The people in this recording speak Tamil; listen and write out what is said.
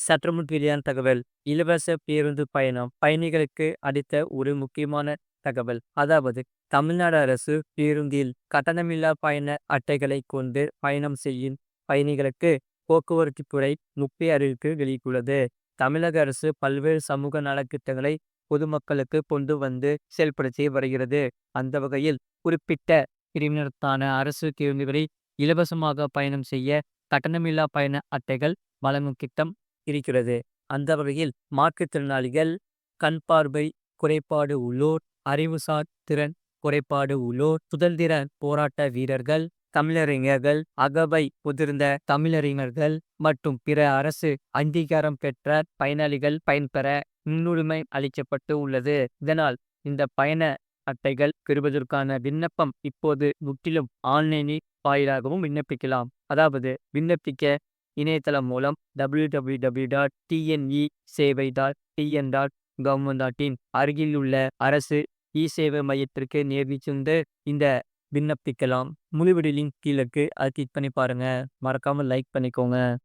சற்றுமுன் வெளியான தகவல். இலவச பேருந்து பயணம் பயணிகளுக்கு அளித்த ஒரு முக்கியமான தகவல். அதாவது தமிழ்நாடு அரசு பேருந்தில் கட்டணமில்லா பயண அட்டைகளை கொண்டு பயணம் செய்யும் பயணிகளுக்கு போக்குவரத்து துறை முக்கிய அறிவிப்பு வெளியிட்டுள்ளது. தமிழக அரசு பல்வேறு சமூக நலத்திட்டங்களை பொதுமக்களுக்கு கொண்டு வந்து செயல்படுத்தி வருகிறது. அந்த வகையில் குறிப்பிட்ட பிரிவினருக்கான அரசு பேருந்துகளில் இலவசமாக பயணம் செய்ய கட்டணமில்லா பயண அட்டைகள் வழங்கும் திட்டம் இருக்கிறது. அந்த வகையில் மாற்றுத்திறனாளிகள், கண் பார்வை குறைபாடு உள்ளோர், அறிவுசார் திறன் குறைபாடு உள்ளோர், சுதந்திர போராட்ட வீரர்கள், தமிழறிஞர்கள், அகவை முதிர்ந்த தமிழறிஞர்கள் மற்றும் பிற அரசு அங்கீகாரம் பெற்ற பயனாளிகள் பயன்பெற முன்னுரிமை அளிக்கப்பட்டு உள்ளது. இதனால் இந்த பயண அட்டைகள் பெறுவதற்கான விண்ணப்பம் இப்போது முற்றிலும் ஆன்லைனில் வாயிலாகவும் விண்ணப்பிக்கலாம். அதாவது விண்ணப்பிக்க இணையதளம் மூலம் www.tnesevai.tn.government.in அருகில் உள்ள அரசு சேவை மையத்திற்கு நேரில் சென்று இந்த விண்ணப்பிக்கலாம். முழு வீடியோ லிங்க் கீழே இருக்கு. அதை கிளிக் பண்ணி பாருங்க. மறக்காம லைக் பண்ணிக்கோங்க.